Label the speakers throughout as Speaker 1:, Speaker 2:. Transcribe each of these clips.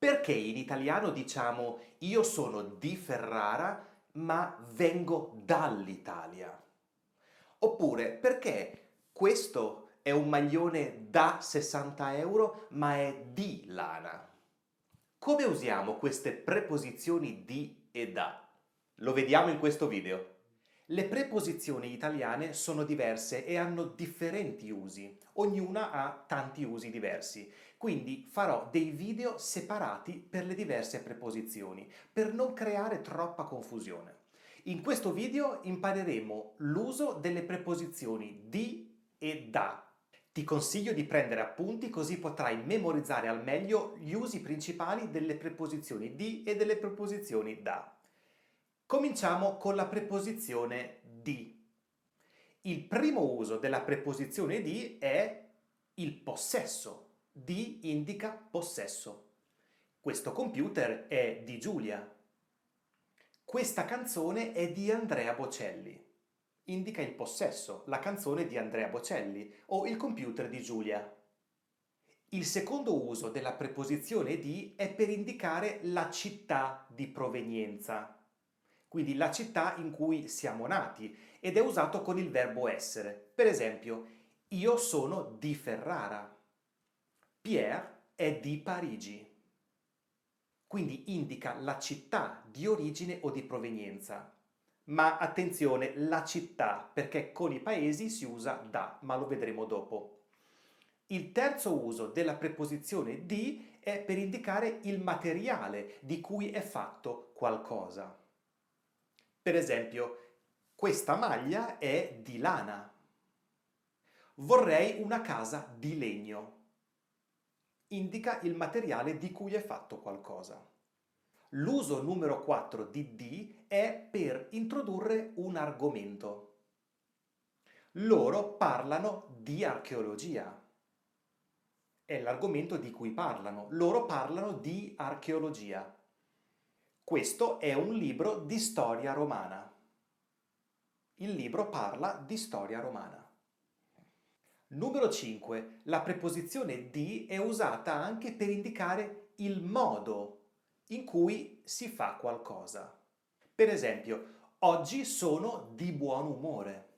Speaker 1: Perché in italiano diciamo io sono di Ferrara ma vengo dall'Italia? Oppure perché questo è un maglione da 60 euro ma è di lana? Come usiamo queste preposizioni di e da? Lo vediamo in questo video. Le preposizioni italiane sono diverse e hanno differenti usi, ognuna ha tanti usi diversi, quindi farò dei video separati per le diverse preposizioni, per non creare troppa confusione. In questo video impareremo l'uso delle preposizioni di e da. Ti consiglio di prendere appunti così potrai memorizzare al meglio gli usi principali delle preposizioni di e delle preposizioni da. Cominciamo con la preposizione di. Il primo uso della preposizione di è il possesso. Di indica possesso. Questo computer è di Giulia. Questa canzone è di Andrea Bocelli. Indica il possesso, la canzone di Andrea Bocelli o il computer di Giulia. Il secondo uso della preposizione di è per indicare la città di provenienza, quindi la città in cui siamo nati, ed è usato con il verbo essere. Per esempio, io sono di Ferrara. Pierre è di Parigi. Quindi indica la città di origine o di provenienza. Ma attenzione, la città, perché con i paesi si usa da, ma lo vedremo dopo. Il terzo uso della preposizione di è per indicare il materiale di cui è fatto qualcosa. Per esempio, questa maglia è di lana. Vorrei una casa di legno. Indica il materiale di cui è fatto qualcosa. L'uso numero 4 di è per introdurre un argomento. Loro parlano di archeologia. È l'argomento di cui parlano. Loro parlano di archeologia. Questo è un libro di storia romana. Il libro parla di storia romana. Numero 5. La preposizione di è usata anche per indicare il modo in cui si fa qualcosa. Per esempio, oggi sono di buon umore.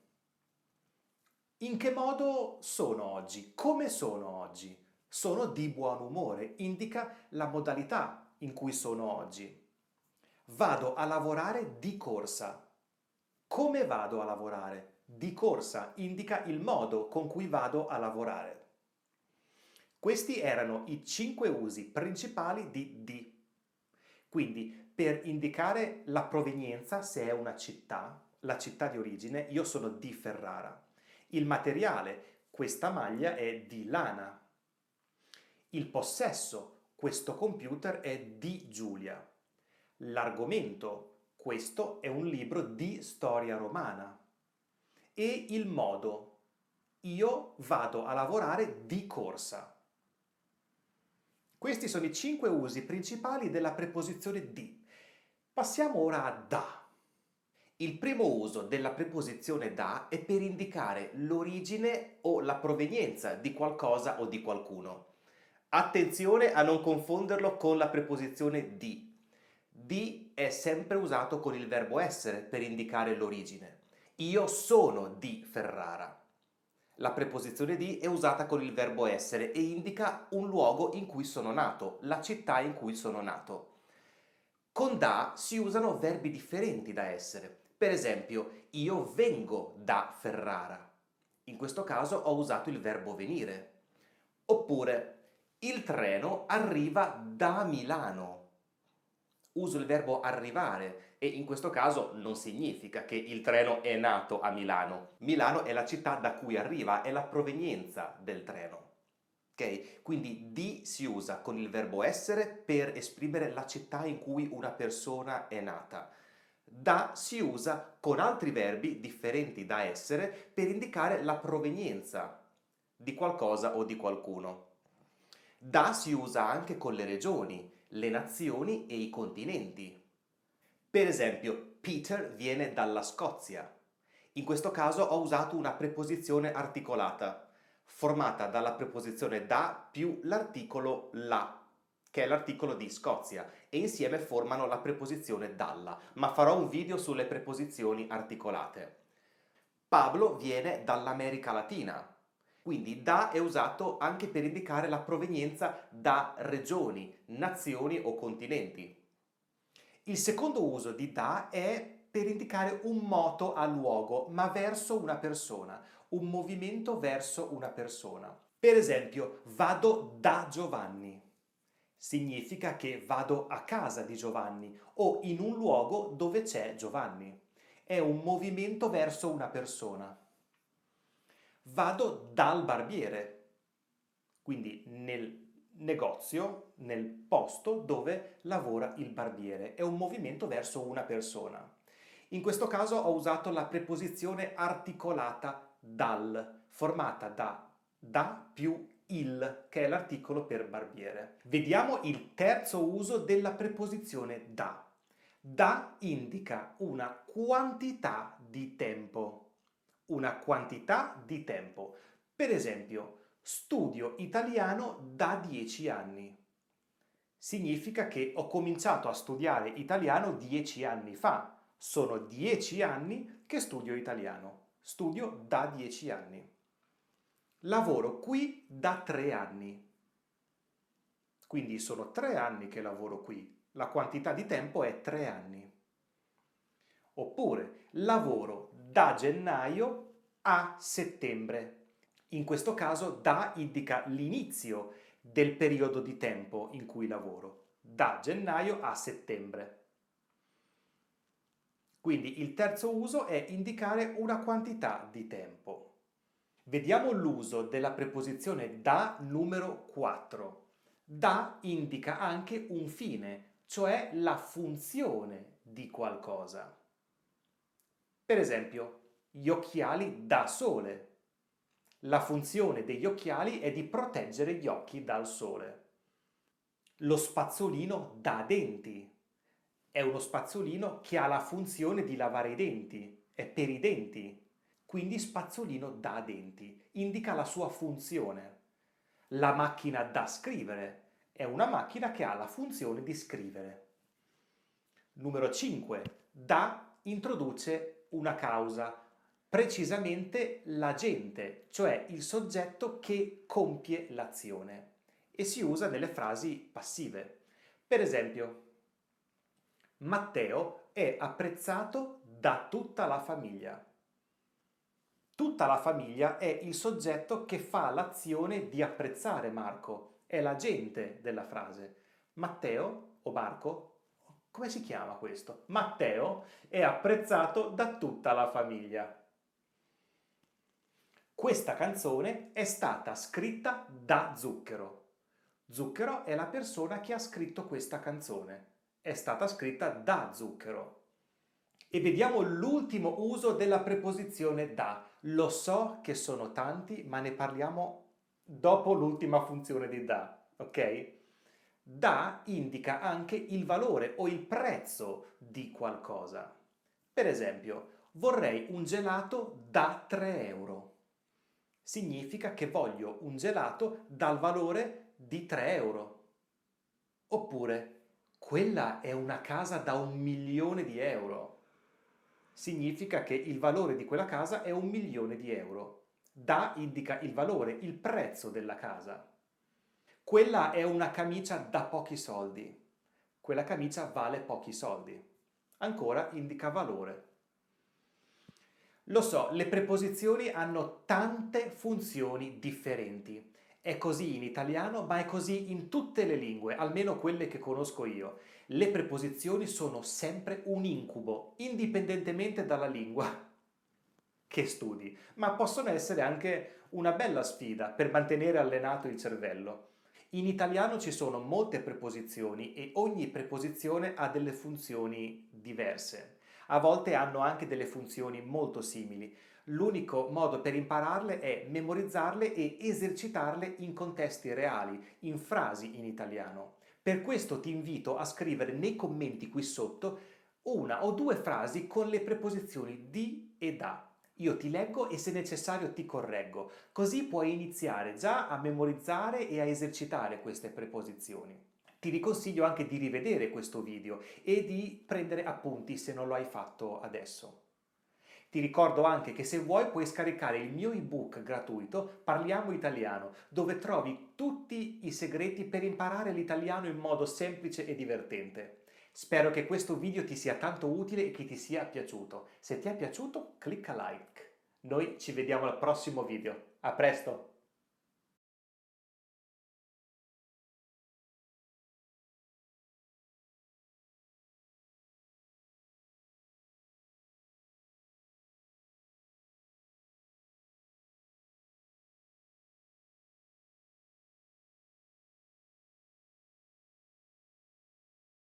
Speaker 1: In che modo sono oggi? Come sono oggi? Sono di buon umore, indica la modalità in cui sono oggi. Vado a lavorare di corsa. Come vado a lavorare? Di corsa indica il modo con cui vado a lavorare. Questi erano i 5 usi principali di di. Quindi per indicare la provenienza, se è una città, la città di origine, io sono di Ferrara. Il materiale, questa maglia è di lana. Il possesso, questo computer è di Giulia. L'argomento, questo è un libro di storia romana. E il modo, io vado a lavorare di corsa. Questi sono i 5 usi principali della preposizione di. Passiamo ora a da. Il primo uso della preposizione da è per indicare l'origine o la provenienza di qualcosa o di qualcuno. Attenzione a non confonderlo con la preposizione di. Di è sempre usato con il verbo essere per indicare l'origine. Io sono di Ferrara. La preposizione di è usata con il verbo essere e indica un luogo in cui sono nato, la città in cui sono nato. Con da si usano verbi differenti da essere. Per esempio, io vengo da Ferrara. In questo caso ho usato il verbo venire. Oppure, il treno arriva da Milano. Uso il verbo arrivare e in questo caso non significa che il treno è nato a Milano. Milano è la città da cui arriva, è la provenienza del treno. Ok? Quindi di si usa con il verbo essere per esprimere la città in cui una persona è nata. Da si usa con altri verbi differenti da essere per indicare la provenienza di qualcosa o di qualcuno. Da si usa anche con le regioni, le nazioni e i continenti. Per esempio, Peter viene dalla Scozia. In questo caso ho usato una preposizione articolata, formata dalla preposizione da più l'articolo la. che è l'articolo di Scozia, e insieme formano la preposizione dalla, ma farò un video sulle preposizioni articolate. Pablo viene dall'America Latina, quindi da è usato anche per indicare la provenienza da regioni, nazioni o continenti. Il secondo uso di da è per indicare un moto a luogo, ma verso una persona, un movimento verso una persona. Per esempio, vado da Giovanni. Significa che vado a casa di Giovanni o in un luogo dove c'è Giovanni. È un movimento verso una persona. Vado dal barbiere, quindi nel negozio, nel posto dove lavora il barbiere. È un movimento verso una persona. In questo caso ho usato la preposizione articolata dal, formata da più il, che è l'articolo per barbiere. Vediamo il terzo uso della preposizione da. Da indica una quantità di tempo. Una quantità di tempo. Per esempio, studio italiano da 10 anni. Significa che ho cominciato a studiare italiano 10 anni fa. Sono 10 anni che studio italiano. Studio da 10 anni. Lavoro qui da 3 anni. Quindi sono 3 anni che lavoro qui. La quantità di tempo è 3 anni. Oppure lavoro da gennaio a settembre. In questo caso da indica l'inizio del periodo di tempo in cui lavoro, da gennaio a settembre. Quindi il terzo uso è indicare una quantità di tempo. Vediamo l'uso della preposizione da numero 4. Da indica anche un fine, cioè la funzione di qualcosa. Per esempio, gli occhiali da sole. La funzione degli occhiali è di proteggere gli occhi dal sole. Lo spazzolino da denti. È uno spazzolino che ha la funzione di lavare i denti, è per i denti. Quindi spazzolino da denti, indica la sua funzione. La macchina da scrivere è una macchina che ha la funzione di scrivere. Numero 5. Da introduce una causa, precisamente l'agente, cioè il soggetto che compie l'azione, e si usa nelle frasi passive. Per esempio, Matteo è apprezzato da tutta la famiglia. Tutta la famiglia è il soggetto che fa l'azione di apprezzare Marco, è l'agente della frase. Matteo o Marco, come si chiama questo? Matteo è apprezzato da tutta la famiglia. Questa canzone è stata scritta da Zucchero. Zucchero è la persona che ha scritto questa canzone. È stata scritta da Zucchero. E vediamo l'ultimo uso della preposizione da. Lo so che sono tanti, ma ne parliamo dopo l'ultima funzione di da, ok? Da indica anche il valore o il prezzo di qualcosa. Per esempio, vorrei un gelato da 3 euro. Significa che voglio un gelato dal valore di 3 euro. Oppure, quella è una casa da 1 milione di euro. Significa che il valore di quella casa è 1 milione di euro. Da indica il valore, il prezzo della casa. Quella è una camicia da pochi soldi. Quella camicia vale pochi soldi. Ancora indica valore. Lo so, le preposizioni hanno tante funzioni differenti. È così in italiano, ma è così in tutte le lingue, almeno quelle che conosco io. Le preposizioni sono sempre un incubo, indipendentemente dalla lingua che studi, ma possono essere anche una bella sfida per mantenere allenato il cervello. In italiano ci sono molte preposizioni e ogni preposizione ha delle funzioni diverse. A volte hanno anche delle funzioni molto simili. L'unico modo per impararle è memorizzarle e esercitarle in contesti reali, in frasi in italiano. Per questo ti invito a scrivere nei commenti qui sotto una o due frasi con le preposizioni di e da. Io ti leggo e se necessario ti correggo, così puoi iniziare già a memorizzare e a esercitare queste preposizioni.
Speaker 2: Ti riconsiglio anche di rivedere questo video e di prendere appunti se non lo hai fatto adesso. Ti ricordo anche che se vuoi puoi scaricare il mio ebook gratuito Parliamo Italiano, dove trovi tutti i segreti per imparare l'italiano in modo semplice e divertente. Spero che questo video ti sia tanto utile e che ti sia piaciuto. Se ti è piaciuto, clicca like. Noi ci vediamo al prossimo video. A presto!